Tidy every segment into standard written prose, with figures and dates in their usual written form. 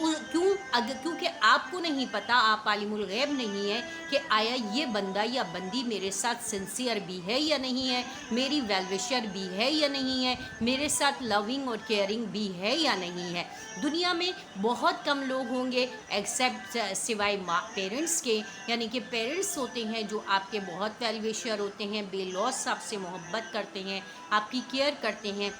کیونکہ آپ کو نہیں پتہ، آپ عالم الغیب نہیں ہے کہ آیا یہ بندہ یا بندی میرے ساتھ سنسیئر بھی ہے یا نہیں ہے، میری ویل وشر بھی ہے یا نہیں ہے، میرے ساتھ لونگ اور کیئرنگ بھی ہے یا نہیں ہے۔ دنیا میں بہت کم لوگ ہوں گے ایکسیپٹ سوائے پیرنٹس کے، یعنی کہ پیرنٹس ہوتے ہیں جو آپ کے بہت ویل وشر ہوتے ہیں، بے لوث آپ سے محبت کرتے ہیں، آپ کی کیئر کرتے ہیں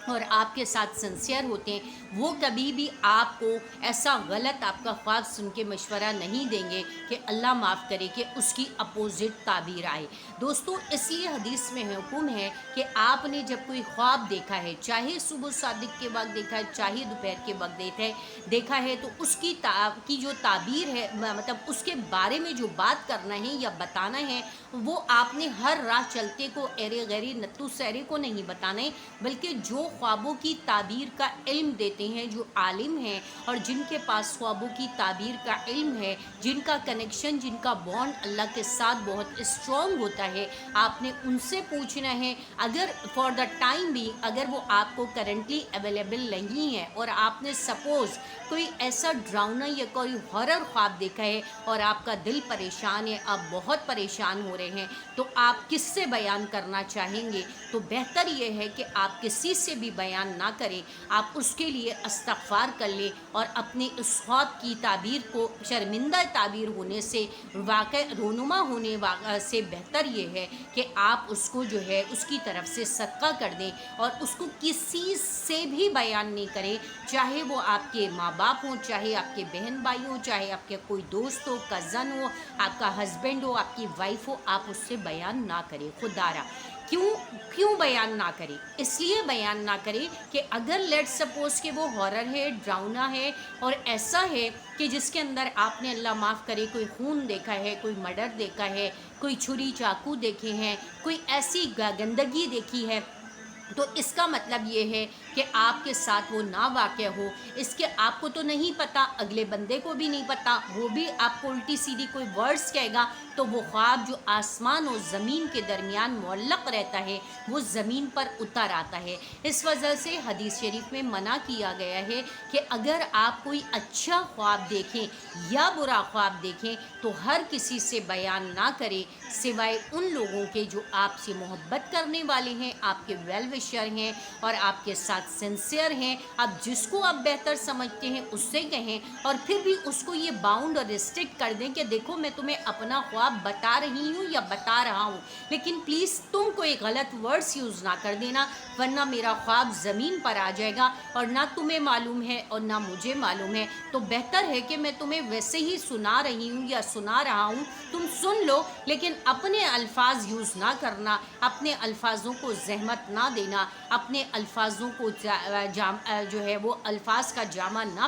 اور آپ کے ساتھ سنسیئر ہوتے ہیں۔ وہ کبھی بھی آپ کو ایسا غلط آپ کا خواب سن کے مشورہ نہیں دیں گے کہ اللہ معاف کرے کہ اس کی اپوزٹ تعبیر آئے۔ دوستو اس لیے حدیث میں حکم ہے کہ آپ نے جب کوئی خواب دیکھا ہے، چاہے صبح صادق کے وقت دیکھا ہے، چاہے دوپہر کے وقت دیکھا ہے، تو اس کی جو تعبیر ہے، مطلب اس کے بارے میں جو بات کرنا ہے یا بتانا ہے، وہ آپ نے ہر راہ چلتے کو ایرے غیری نتو سیرے کو نہیں بتانا ہے، بلکہ جو خوابوں کی تعبیر کا علم دیتے ہیں، جو عالم ہیں اور جن کے پاس خوابوں کی تعبیر کا علم ہے، جن کا کنیکشن، جن کا بانڈ اللہ کے ساتھ بہت اسٹرانگ ہوتا ہے، آپ نے ان سے پوچھنا ہے۔ اگر فار دا ٹائم بھی اگر وہ آپ کو کرنٹلی اویلیبل نہیں ہے اور آپ نے سپوز کوئی ایسا ڈراؤنا یا کوئی ہارر خواب دیکھا ہے اور آپ کا دل پریشان ہے، آپ بہت پریشان ہو رہے ہیں، تو آپ کس سے بیان کرنا چاہیں گے؟ تو بہتر یہ ہے کہ آپ کسی سے بھی بیان نہ کریں، آپ اس کے لیے استغفار کر لیں اور اپنے اس خواب کی تعبیر کو شرمندہ تعبیر ہونے سے، واقع رونما ہونے سے بہتر یہ ہے کہ آپ اس کو جو ہے اس کی طرف سے صدقہ کر دیں اور اس کو کسی سے بھی بیان نہیں کریں، چاہے وہ آپ کے ماں باپ ہوں، چاہے آپ کے بہن بھائی ہوں، چاہے آپ کے کوئی دوست ہو، کزن ہو، آپ کا ہسبینڈ ہو، آپ کی وائف ہو، آپ اس سے بیان نہ کریں خدا را۔ کیوں بیان نہ کریں؟ اس لیے بیان نہ کریں کہ اگر لیٹ سپوز کہ وہ ہارر ہے، ڈراؤنا ہے اور ایسا ہے کہ جس کے اندر آپ نے اللہ معاف کرے کوئی خون دیکھا ہے، کوئی مرڈر دیکھا ہے، کوئی چھری چاقو دیکھے ہیں، کوئی ایسی گندگی دیکھی ہے، تو اس کا مطلب یہ ہے کہ آپ کے ساتھ وہ نہ واقع ہو۔ اس کے آپ کو تو نہیں پتہ، اگلے بندے کو بھی نہیں پتہ، وہ بھی آپ کو الٹی سیدھی کوئی ورڈز کہے گا، تو وہ خواب جو آسمان اور زمین کے درمیان معلق رہتا ہے وہ زمین پر اتر آتا ہے۔ اس وجہ سے حدیث شریف میں منع کیا گیا ہے کہ اگر آپ کوئی اچھا خواب دیکھیں یا برا خواب دیکھیں تو ہر کسی سے بیان نہ کریں سوائے ان لوگوں کے جو آپ سے محبت کرنے والے ہیں، آپ کے ویل وشر ہیں اور آپ کے ساتھ سنسیئر ہیں۔ آپ جس کو آپ بہتر سمجھتے ہیں اس سے کہیں، اور پھر بھی اس کو یہ باؤنڈ اور ریسٹرکٹ کر دیں کہ دیکھو میں تمہیں اپنا خواب بتا رہی ہوں یا بتا رہا ہوں، لیکن پلیز تم کوئی غلط ورڈز یوز نہ کر دینا، ورنہ میرا خواب زمین پر آ جائے گا اور نہ تمہیں معلوم ہے اور نہ مجھے معلوم ہے۔ تو بہتر ہے کہ میں تمہیں ویسے ہی سنا رہی ہوں یا سنا رہا ہوں، تم سن لو، لیکن اپنے الفاظ یوز نہ کرنا، اپنے الفاظوں کو زحمت نہ دینا، اپنے الفاظوں کو جو ہے وہ الفاظ کا جامہ نہ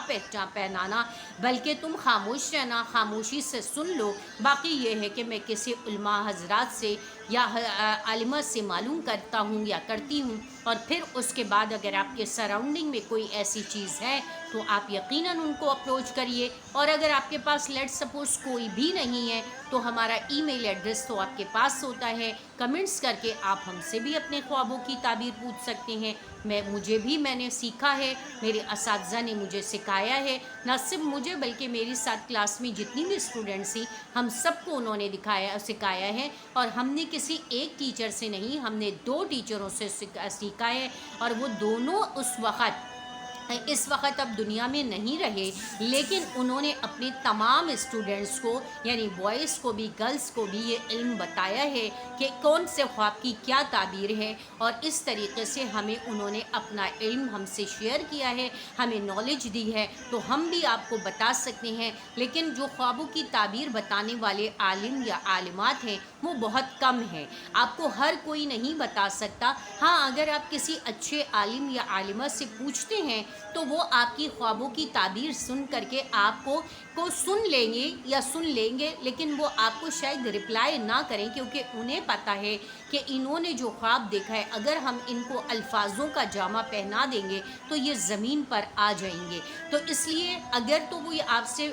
پہنانا، بلکہ تم خاموش رہنا، خاموشی سے سن لو۔ باقی یہ ہے کہ میں کسی علماء حضرات سے یا عالمہ سے معلوم کرتا ہوں یا کرتی ہوں، اور پھر اس کے بعد اگر آپ کے سراؤنڈنگ میں کوئی ایسی چیز ہے تو آپ یقیناً ان کو اپروچ کریے، اور اگر آپ کے پاس لیٹ سپوز کوئی بھی نہیں ہے تو ہمارا ای میل ایڈریس تو آپ کے پاس ہوتا ہے، کمنٹس کر کے آپ ہم سے بھی اپنے خوابوں کی تعبیر پوچھ سکتے ہیں۔ میں نے سیکھا ہے، میرے اساتذہ نے مجھے سکھایا ہے، نہ صرف مجھے بلکہ میری ساتھ کلاس میں جتنی بھی اسٹوڈنٹس تھیں ہم سب کو انہوں نے سکھایا ہے، اور ہم نے کسی ایک ٹیچر سے نہیں، ہم نے 2 ٹیچروں سے سیکھا ہے، اور وہ دونوں اس وقت اب دنیا میں نہیں رہے، لیکن انہوں نے اپنے تمام اسٹوڈنٹس کو، یعنی بوائز کو بھی گرلس کو بھی یہ علم بتایا ہے کہ کون سے خواب کی کیا تعبیر ہے، اور اس طریقے سے ہمیں انہوں نے اپنا علم ہم سے شیئر کیا ہے، ہمیں نالج دی ہے، تو ہم بھی آپ کو بتا سکتے ہیں۔ لیکن جو خوابوں کی تعبیر بتانے والے عالم یا عالمات ہیں وہ بہت کم ہیں، آپ کو ہر کوئی نہیں بتا سکتا۔ ہاں اگر آپ کسی اچھے عالم یا عالمہ سے پوچھتے ہیں تو وہ آپ کی خوابوں کی تعبیر سن کر کے آپ کو کو سن لیں گے یا سن لیں گے، لیکن وہ آپ کو شاید رپلائی نہ کریں، کیونکہ انہیں پتہ ہے کہ انہوں نے جو خواب دیکھا ہے اگر ہم ان کو الفاظوں کا جامہ پہنا دیں گے تو یہ زمین پر آ جائیں گے۔ تو اس لیے اگر تو وہ آپ سے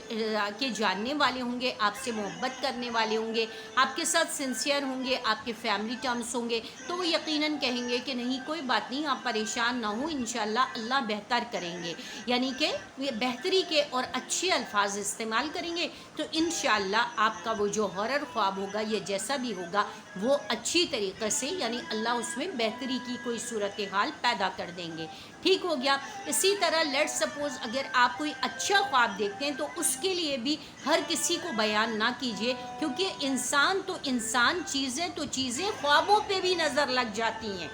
کے جاننے والے ہوں گے، آپ سے محبت کرنے والے ہوں گے، آپ کے ساتھ سنسیئر ہوں گے، آپ کے فیملی ٹرمز ہوں گے، تو وہ یقیناً کہیں گے کہ نہیں کوئی بات نہیں، آپ پریشان نہ ہوں، انشاءاللہ اللہ بہتر کریں گے، یعنی کہ یہ بہتری کے اور اچھے الفاظ استعمال کریں گے، تو انشاءاللہ آپ کا وہ جو ہارر خواب ہوگا یا جیسا بھی ہوگا وہ اچھی طریقے سے، یعنی اللہ اس میں بہتری کی کوئی صورتحال پیدا کر دیں گے۔ ٹھیک ہو گیا۔ اسی طرح لیٹ سپوز اگر آپ کوئی اچھا خواب دیکھتے ہیں تو اس کے لیے بھی ہر کسی کو بیان نہ کیجیے، کیونکہ انسان تو انسان، چیزیں تو چیزیں، خوابوں پہ بھی نظر لگ جاتی ہیں۔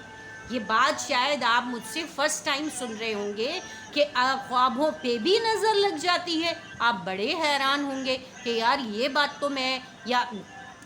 یہ بات شاید آپ مجھ سے فرسٹ ٹائم سن رہے ہوں گے کہ خوابوں پہ بھی نظر لگ جاتی ہے۔ آپ بڑے حیران ہوں گے کہ یار یہ بات تو میں یا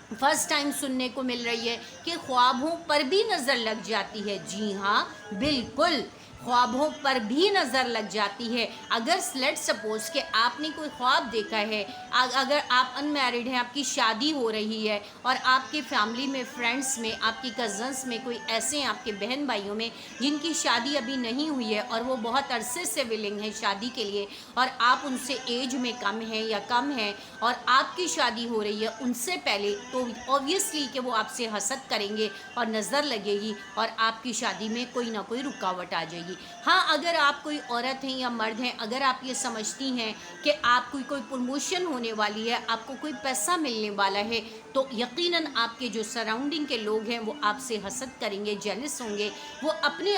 فرسٹ ٹائم سننے کو مل رہی ہے کہ خوابوں پر بھی نظر لگ جاتی ہے۔ جی ہاں بالکل، خوابوں پر بھی نظر لگ جاتی ہے۔ اگر لیٹ سپوز کہ آپ نے کوئی خواب دیکھا ہے، اگر آپ ان میرڈ ہیں، آپ کی شادی ہو رہی ہے اور آپ کی فیملی میں، فرینڈس میں، آپ کی کزنس میں کوئی ایسے ہیں، آپ کے بہن بھائیوں میں جن کی شادی ابھی نہیں ہوئی ہے اور وہ بہت عرصے سے ولنگ ہیں شادی کے لیے، اور آپ ان سے ایج میں کم ہیں یا کم ہیں اور آپ کی شادی ہو رہی ہے ان سے پہلے، تو اوبویسلی کہ وہ آپ سے حسد کریں گے اور نظر لگے گی اور آپ کی شادی میں کوئی نہ کوئی رکاوٹ آ جائے گی۔ ہاں اگر آپ کوئی عورت ہیں یا مرد ہیں، اگر آپ یہ سمجھتی ہیں کہ آپ کی کوئی پروموشن ہونے والی ہے، آپ کو کوئی پیسہ ملنے والا ہے، تو یقیناً آپ کے جو سراؤنڈنگ کے لوگ ہیں وہ آپ سے حسد کریں گے، جیلس ہوں گے، وہ اپنے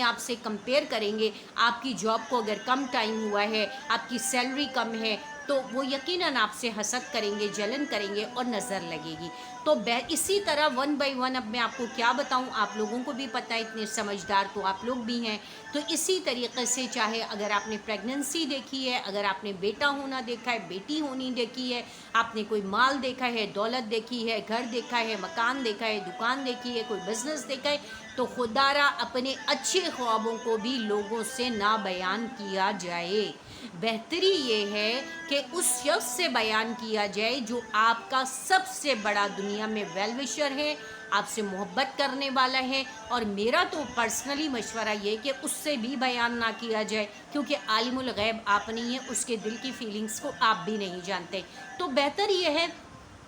آپ سے کمپیئر کریں گے۔ آپ کی جاب کو اگر کم ٹائم ہوا ہے، آپ کی سیلری کم ہے، تو وہ یقیناً آپ سے حسد کریں گے، جلن کریں گے اور نظر لگے گی۔ تو اسی طرح ون بائی ون اب میں آپ کو کیا بتاؤں، آپ لوگوں کو بھی پتہ ہے، اتنے سمجھدار تو آپ لوگ بھی ہیں، تو اسی طریقے سے چاہے اگر آپ نے پریگننسی دیکھی ہے، اگر آپ نے بیٹا ہونا دیکھا ہے، بیٹی ہونی دیکھی ہے، آپ نے کوئی مال دیکھا ہے، دولت دیکھی ہے، گھر دیکھا ہے، مکان دیکھا ہے، دکان دیکھی ہے، کوئی بزنس دیکھا ہے، تو خدا را اپنے اچھے خوابوں کو بھی لوگوں سے نہ بیان کیا جائے۔ بہتری یہ ہے کہ اس شخص سے بیان کیا جائے جو آپ کا سب سے بڑا دنیا میں ویل وشر ہے، آپ سے محبت کرنے والا ہے، اور میرا تو پرسنلی مشورہ یہ کہ اس سے بھی بیان نہ کیا جائے، کیونکہ عالم الغیب آپ نہیں ہیں، اس کے دل کی فیلنگز کو آپ بھی نہیں جانتے۔ تو بہتر یہ ہے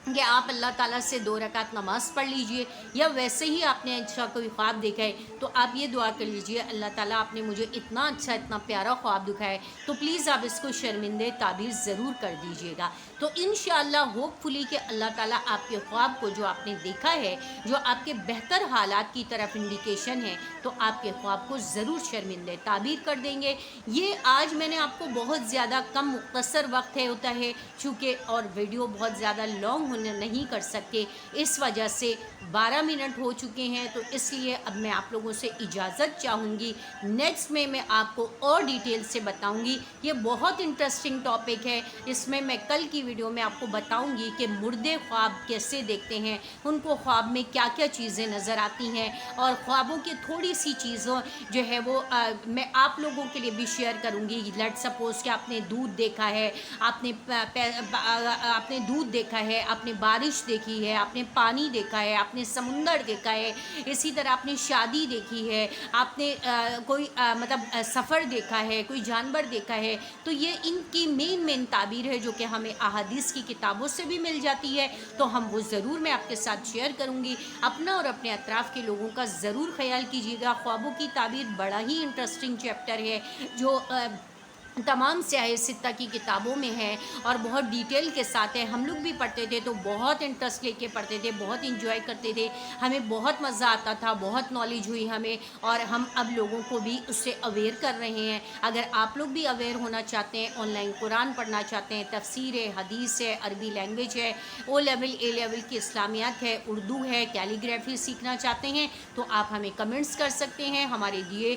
کہ آپ اللہ تعالیٰ سے 2 رکعت نماز پڑھ لیجئے، یا ویسے ہی آپ نے اچھا کوئی خواب دیکھا ہے تو آپ یہ دعا کر لیجئے، اللہ تعالیٰ آپ نے مجھے اتنا اچھا، اتنا پیارا خواب دکھایا ہے، تو پلیز آپ اس کو شرمندہ تعبیر ضرور کر دیجئے گا۔ تو انشاءاللہ ہوپ فلی کہ اللہ تعالیٰ آپ کے خواب کو جو آپ نے دیکھا ہے، جو آپ کے بہتر حالات کی طرف انڈیکیشن ہے، تو آپ کے خواب کو ضرور شرمندہ تعبیر کر دیں گے۔ یہ آج میں نے آپ کو بہت زیادہ کم مختصر وقت ہوتا ہے چونکہ، اور ویڈیو بہت زیادہ لانگ نہیں کر سکتے، اس وجہ سے 12 منٹ ہو چکے ہیں، تو اس لیے اب میں آپ لوگوں سے اجازت چاہوں گی۔ نیکسٹ میں آپ کو اور ڈیٹیل سے بتاؤں گی، یہ بہت انٹرسٹنگ ٹاپک ہے، اس میں کل کی ویڈیو میں آپ کو بتاؤں گی کہ مردے خواب کیسے دیکھتے ہیں، ان کو خواب میں کیا کیا چیزیں نظر آتی ہیں، اور خوابوں کی تھوڑی سی چیزوں جو ہے وہ میں آپ لوگوں کے لیے بھی شیئر کروں گی۔ لیٹ سپوز کہ آپ نے دودھ دیکھا ہے، آپ نے دودھ دیکھا ہے، آپ نے بارش دیکھی ہے، آپ نے پانی دیکھا ہے، آپ نے سمندر دیکھا ہے، اسی طرح آپ نے شادی دیکھی ہے، آپ نے کوئی سفر دیکھا ہے، کوئی جانور دیکھا ہے، تو یہ ان کی مین تعبیر ہے جو کہ ہمیں احادیث کی کتابوں سے بھی مل جاتی ہے، تو ہم وہ ضرور میں آپ کے ساتھ شیئر کروں گی۔ اپنا اور اپنے اطراف کے لوگوں کا ضرور خیال کیجیے گا۔ خوابوں کی تعبیر بڑا ہی انٹرسٹنگ چیپٹر ہے جو تمام سیاہ ستہ کی کتابوں میں ہے اور بہت ڈیٹیل کے ساتھ ہے۔ ہم لوگ بھی پڑھتے تھے تو بہت انٹرسٹ لے کے پڑھتے تھے، بہت انجوائے کرتے تھے، ہمیں بہت مزہ آتا تھا، بہت نالج ہوئی ہمیں، اور ہم اب لوگوں کو بھی اس سے اویئر کر رہے ہیں۔ اگر آپ لوگ بھی اویئر ہونا چاہتے ہیں، آن لائن قرآن پڑھنا چاہتے ہیں، تفسیر ہے، حدیث ہے، عربی لینگویج ہے، او لیول اے لیول کی اسلامیات ہے، اردو ہے، کیلیگرافی سیکھنا چاہتے ہیں، تو آپ ہمیں کمنٹس کر سکتے ہیں، ہماری دی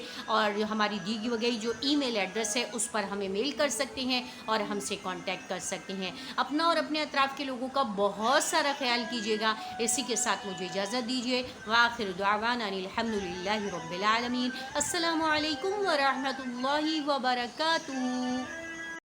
گئی جو ای میل ایڈریس ہے اس پر ہمیں میل کر سکتے ہیں اور ہم سے کانٹیکٹ کر سکتے ہیں۔ اپنا اور اپنے اطراف کے لوگوں کا بہت سارا خیال کیجیے گا۔ اسی کے ساتھ مجھے اجازت دیجیے، وآخر دعوانا الحمدللہ رب العالمین۔ السلام علیکم ورحمۃ اللہ وبرکاتہ۔